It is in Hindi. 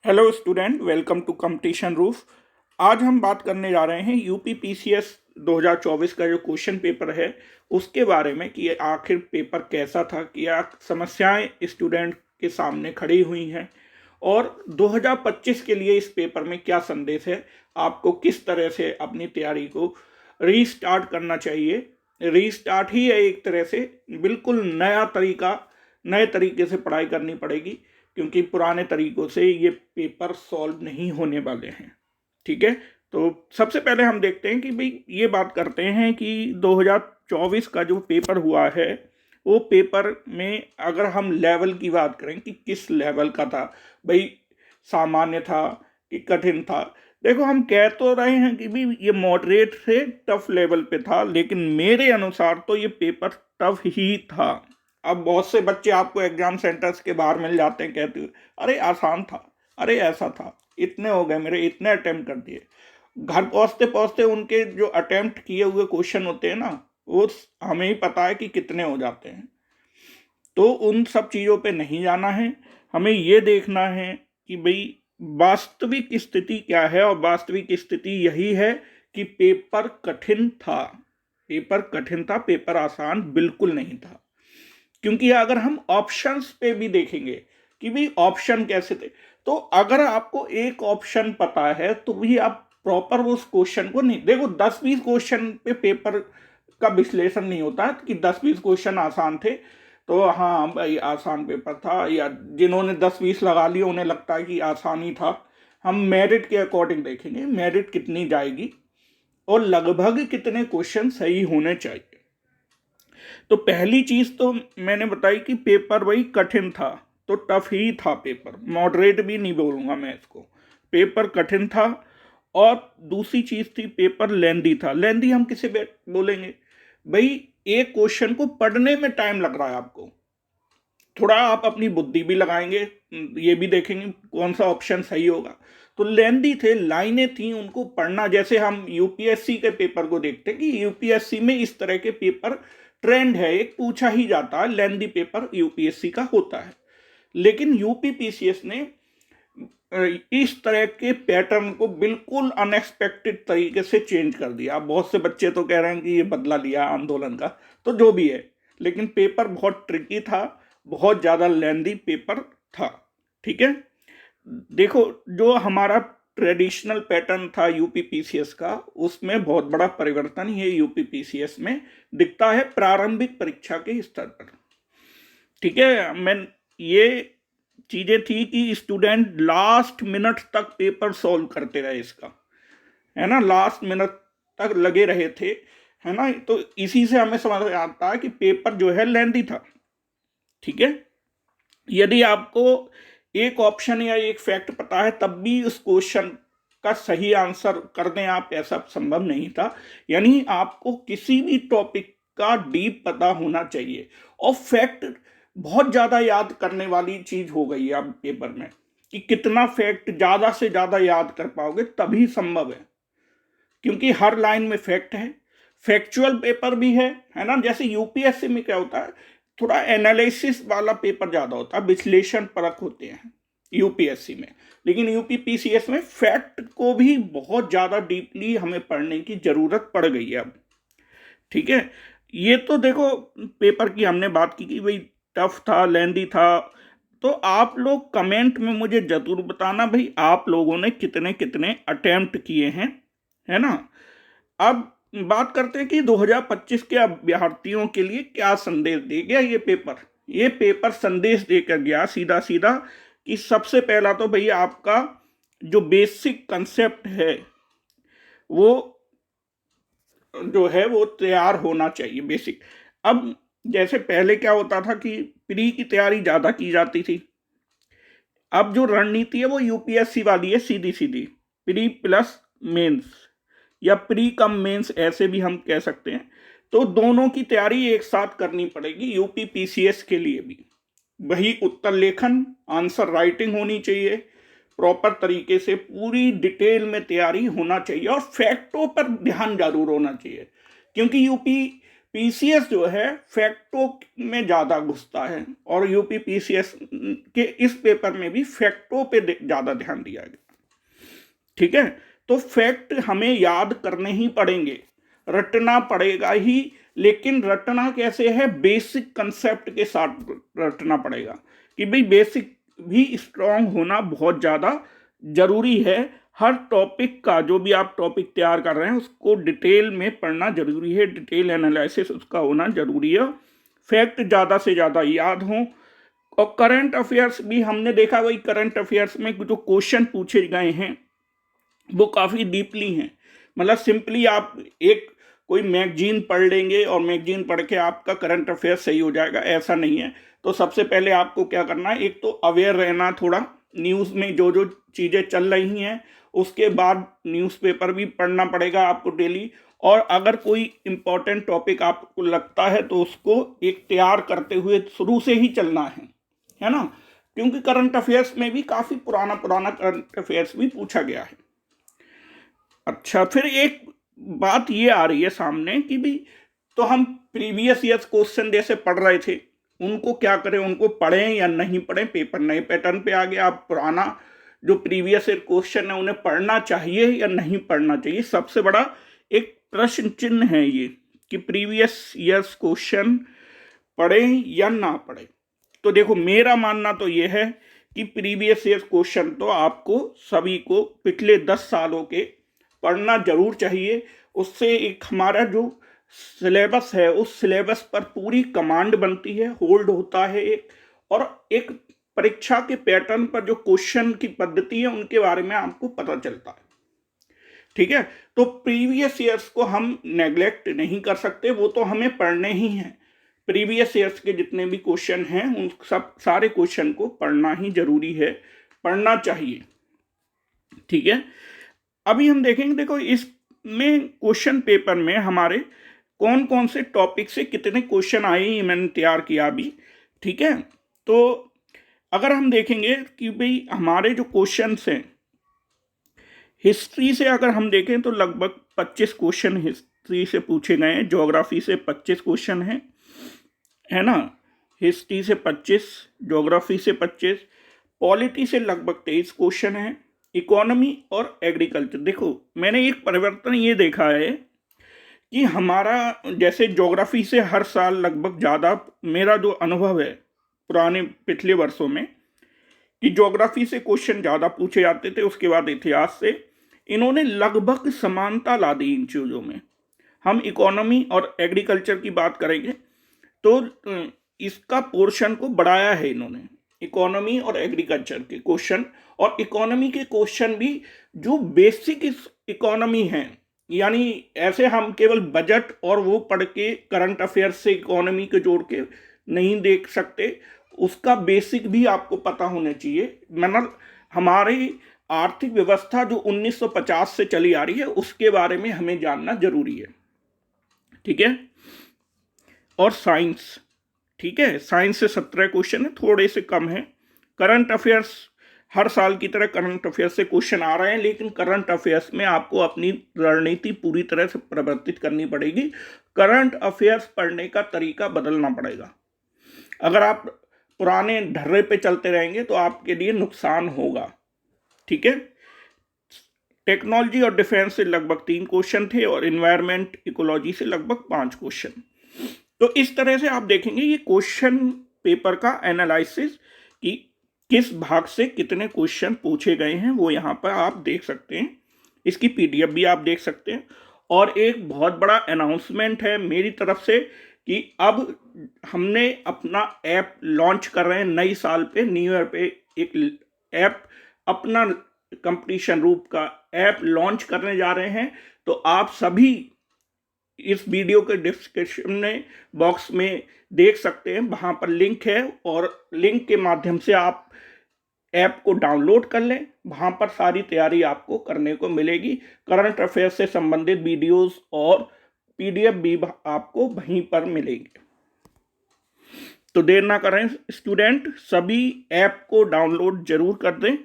Hello student, welcome to competition roof. आज हम बात करने जा रहे हैं यूपी पीसीएस 2024 का जो क्वेश्चन पेपर है उसके बारे में कि आखिर पेपर कैसा था, क्या समस्याएं स्टूडेंट के सामने खड़ी हुई हैं और 2025 के लिए इस पेपर में क्या संदेश है, आपको किस तरह से अपनी तैयारी को रीस्टार्ट करना चाहिए। रीस्टार्ट ही है एक तरह से, बिल्कुल नया तरीका, नए तरीके से पढ़ाई करनी पड़ेगी क्योंकि पुराने तरीकों से ये पेपर सॉल्व नहीं होने वाले हैं। ठीक है, तो सबसे पहले हम देखते हैं कि भाई ये बात करते हैं कि 2024 का जो पेपर हुआ है वो पेपर में अगर हम लेवल की बात करें कि किस लेवल का था, भाई सामान्य था कि कठिन था। देखो, हम कह तो रहे हैं कि भी ये मॉडरेट से टफ लेवल पे था, लेकिन मेरे अनुसार तो ये पेपर टफ ही था। अब बहुत से बच्चे आपको एग्जाम सेंटर्स के बाहर मिल जाते हैं, कहते हुए अरे आसान था, अरे ऐसा था, इतने हो गए मेरे, इतने अटेम्प्ट कर दिए। घर पहुंचते पहुंचते उनके जो अटेम्प्ट किए हुए क्वेश्चन होते हैं ना, वो हमें ही पता है कि कितने हो जाते हैं। तो उन सब चीज़ों पे नहीं जाना है, हमें ये देखना है कि भाई वास्तविक स्थिति क्या है, और वास्तविक स्थिति यही है कि पेपर कठिन था। पेपर कठिन था, पेपर आसान बिल्कुल नहीं था। क्योंकि अगर हम ऑप्शंस पे भी देखेंगे कि भाई ऑप्शन कैसे थे, तो अगर आपको एक ऑप्शन पता है तो भी आप प्रॉपर उस क्वेश्चन को नहीं देखो। 10-20 क्वेश्चन पे पेपर का विश्लेषण नहीं होता है कि 10-20 क्वेश्चन आसान थे तो हाँ भाई आसान पेपर था, या जिन्होंने 10-20 लगा लिए उन्हें लगता है कि आसान ही था। हम मेरिट के अकॉर्डिंग देखेंगे, मेरिट कितनी जाएगी और लगभग कितने क्वेश्चन सही होने चाहिए। तो पहली चीज तो मैंने बताई कि पेपर वही कठिन था, तो टफ ही था पेपर, मॉडरेट भी नहीं बोलूंगा मैं इसको। पेपर कठिन था। और दूसरी चीज थी पेपर लेंदी था। लेंदी हम किसे बोलेंगे, भाई एक क्वेश्चन को पढ़ने में टाइम लग रहा है आपको, थोड़ा आप अपनी बुद्धि भी लगाएंगे, ये भी देखेंगे कौन सा ऑप्शन सही होगा। तो लेंदी थे, लाइनें थी, उनको पढ़ना, जैसे हम यूपीएससी के पेपर को देखते हैं कि यूपीएससी में इस तरह के पेपर ट्रेंड है, एक पूछा ही जाता है, लेंदी पेपर यूपीएससी का होता है। लेकिन यूपी पीसीएस ने इस तरह के पैटर्न को बिल्कुल अनएक्सपेक्टेड तरीके से चेंज कर दिया। अब बहुत से बच्चे तो कह रहे हैं कि ये बदला लिया आंदोलन का, तो जो भी है, लेकिन पेपर बहुत ट्रिकी था, बहुत ज़्यादा लेंदी पेपर था। ठीक है, देखो जो हमारा ट्रेडिशनल पैटर्न था यूपी पीसीएस का, उसमें बहुत बड़ा परिवर्तन ये यूपी पीसीएस में दिखता है प्रारंभिक परीक्षा के स्तर पर। ठीक है, मैं ये चीजें थी कि स्टूडेंट लास्ट मिनट तक पेपर सॉल्व करते रहे इसका, है ना, लास्ट मिनट तक लगे रहे थे, है ना। तो इसी से हमें समझ आता है कि पेपर जो है लेंदी था। ठीक है, यदि आपको एक ऑप्शन या एक फैक्ट पता है तब भी उस क्वेश्चन का सही आंसर कर दें आप, ऐसा संभव नहीं था। यानी आपको किसी भी टॉपिक का डीप पता होना चाहिए, और फैक्ट बहुत ज्यादा याद करने वाली चीज हो गई है अब पेपर में, कि कितना फैक्ट ज्यादा से ज्यादा याद कर पाओगे तभी संभव है, क्योंकि हर लाइन में फैक्ट है। फैक्चुअल पेपर भी है ना। जैसे यूपीएससी में क्या होता है, थोड़ा एनालिसिस वाला पेपर ज्यादा होता है, विश्लेषण परक होते हैं यूपीएससी में, लेकिन यूपी पीसीएस में फैक्ट को भी बहुत ज्यादा डीपली हमें पढ़ने की जरूरत पड़ गई है अब। ठीक है, ये तो देखो पेपर की हमने बात की कि भाई टफ था, लेंदी था। तो आप लोग कमेंट में मुझे जरूर बताना भाई आप लोगों ने कितने कितने अटेम्प्ट किए हैं, है ना। अब बात करते हैं कि 2025 के अभ्यर्थियों के लिए क्या संदेश दे गया ये पेपर। ये पेपर संदेश देकर गया सीधा सीधा कि सबसे पहला तो भैया आपका जो बेसिक कंसेप्ट है वो जो है वो तैयार होना चाहिए, बेसिक। अब जैसे पहले क्या होता था कि प्री की तैयारी ज्यादा की जाती थी, अब जो रणनीति है वो यूपीएससी वाली है, सीधी सीधी प्री प्लस मेंस, या प्री कम मेंस ऐसे भी हम कह सकते हैं। तो दोनों की तैयारी एक साथ करनी पड़ेगी यूपी पीसीएस के लिए भी। वही उत्तर लेखन, आंसर राइटिंग होनी चाहिए, प्रॉपर तरीके से पूरी डिटेल में तैयारी होना चाहिए, और फैक्टों पर ध्यान जरूर होना चाहिए, क्योंकि यूपी पीसीएस जो है फैक्टों में ज़्यादा घुसता है और यूपी पीसीएस के इस पेपर में भी फैक्टों पे ज़्यादा ध्यान दिया गया। ठीक है, तो फैक्ट हमें याद करने ही पड़ेंगे, रटना पड़ेगा ही, लेकिन रटना कैसे है, बेसिक कंसेप्ट के साथ रटना पड़ेगा कि भाई बेसिक भी स्ट्रांग होना बहुत ज़्यादा जरूरी है। हर टॉपिक का जो भी आप टॉपिक तैयार कर रहे हैं उसको डिटेल में पढ़ना जरूरी है, डिटेल एनालिसिस उसका होना जरूरी है, फैक्ट ज़्यादा से ज़्यादा याद हों। और करंट अफेयर्स भी हमने देखा, वही करंट अफेयर्स में जो क्वेश्चन पूछे गए हैं वो काफ़ी डीपली हैं। मतलब सिंपली आप एक कोई मैगजीन पढ़ लेंगे और मैगजीन पढ़ के आपका करंट अफेयर सही हो जाएगा, ऐसा नहीं है। तो सबसे पहले आपको क्या करना है, एक तो अवेयर रहना थोड़ा न्यूज़ में जो जो चीज़ें चल रही हैं, उसके बाद न्यूज़पेपर भी पढ़ना पड़ेगा आपको डेली। और अगर कोई इम्पोर्टेंट टॉपिक आपको लगता है तो उसको एक तैयार करते हुए शुरू से ही चलना है ना, क्योंकि करंट अफेयर्स में भी काफ़ी पुराना करंट अफेयर्स भी पूछा गया है। अच्छा, फिर एक बात ये आ रही है सामने कि भी तो हम प्रीवियस ईयर्स क्वेश्चन जैसे पढ़ रहे थे, उनको क्या करें, उनको पढ़ें या नहीं पढ़ें, पेपर नए पैटर्न पे आ गया, आप पुराना जो प्रीवियस ईयर क्वेश्चन है उन्हें पढ़ना चाहिए या नहीं पढ़ना चाहिए। सबसे बड़ा एक प्रश्न चिन्ह है ये कि प्रीवियस ईयर्स क्वेश्चन पढ़ें या ना पढ़ें। तो देखो, मेरा मानना तो ये है कि प्रीवियस ईयर क्वेश्चन तो आपको सभी को पिछले 10 सालों के पढ़ना जरूर चाहिए। उससे एक हमारा जो सिलेबस है उस सिलेबस पर पूरी कमांड बनती है, होल्ड होता है एक, और एक परीक्षा के पैटर्न पर जो क्वेश्चन की पद्धति है उनके बारे में आपको पता चलता है। ठीक है, तो प्रीवियस ईयर्स को हम नेग्लेक्ट नहीं कर सकते, वो तो हमें पढ़ने ही हैं। प्रीवियस ईयर्स के जितने भी क्वेश्चन हैं उन सब सारे क्वेश्चन को पढ़ना ही जरूरी है, पढ़ना चाहिए। ठीक है, अभी हम देखेंगे, देखो इसमें क्वेश्चन पेपर में हमारे कौन कौन से टॉपिक से कितने क्वेश्चन आए ये मैंने तैयार किया अभी। ठीक है, तो अगर हम देखेंगे कि भाई हमारे जो क्वेश्चंस हैं हिस्ट्री से अगर हम देखें तो लगभग 25 क्वेश्चन हिस्ट्री से पूछे गए हैं, ज्योग्राफी से 25 क्वेश्चन हैं, है ना, हिस्ट्री से 25, ज्योग्राफी से 25, पॉलिटी से लगभग 23 क्वेश्चन हैं, इकोनॉमी और एग्रीकल्चर। देखो, मैंने एक परिवर्तन ये देखा है कि हमारा जैसे ज्योग्राफी से हर साल लगभग ज़्यादा, मेरा जो अनुभव है पुराने पिछले वर्षों में, कि ज्योग्राफी से क्वेश्चन ज़्यादा पूछे जाते थे, उसके बाद इतिहास से। इन्होंने लगभग समानता ला दी इन चीज़ों में। हम इकोनॉमी और एग्रीकल्चर की बात करेंगे तो इसका पोर्शन को बढ़ाया है इन्होंने, इकोनॉमी और एग्रीकल्चर के क्वेश्चन। और इकोनॉमी के क्वेश्चन भी जो बेसिक इकोनॉमी है, यानी ऐसे हम केवल बजट और वो पढ़ के करंट अफेयर्स से इकोनॉमी को जोड़ के नहीं देख सकते, उसका बेसिक भी आपको पता होना चाहिए। मतलब हमारी आर्थिक व्यवस्था जो 1950 से चली आ रही है उसके बारे में हमें जानना जरूरी है। ठीक है, और साइंस, ठीक है, साइंस से 17 क्वेश्चन है, थोड़े से कम है। करंट अफेयर्स हर साल की तरह करंट अफेयर्स से क्वेश्चन आ रहे हैं, लेकिन करंट अफेयर्स में आपको अपनी रणनीति पूरी तरह से परिवर्तित करनी पड़ेगी। करंट अफेयर्स पढ़ने का तरीका बदलना पड़ेगा। अगर आप पुराने ढर्रे पे चलते रहेंगे तो आपके लिए नुकसान होगा। ठीक है, टेक्नोलॉजी और डिफेंस से लगभग 3 क्वेश्चन थे और इन्वायरमेंट इकोलॉजी से लगभग 5 क्वेश्चन। तो इस तरह से आप देखेंगे ये क्वेश्चन पेपर का एनालिसिस कि किस भाग से कितने क्वेश्चन पूछे गए हैं वो यहाँ पर आप देख सकते हैं। इसकी पीडीएफ भी आप देख सकते हैं। और एक बहुत बड़ा अनाउंसमेंट है मेरी तरफ से कि अब हमने अपना ऐप लॉन्च कर रहे हैं नई साल पे, न्यू ईयर पे एक ऐप, अपना कंपटीशन रूप का ऐप लॉन्च करने जा रहे हैं। तो आप सभी इस वीडियो के डिस्क्रिप्शन में बॉक्स में देख सकते हैं, वहाँ पर लिंक है और लिंक के माध्यम से आप ऐप को डाउनलोड कर लें। वहाँ पर सारी तैयारी आपको करने को मिलेगी। करंट अफेयर्स से संबंधित वीडियोस और पीडीएफ भी आपको वहीं पर मिलेंगे। तो देर ना करें स्टूडेंट, सभी ऐप को डाउनलोड जरूर कर दें।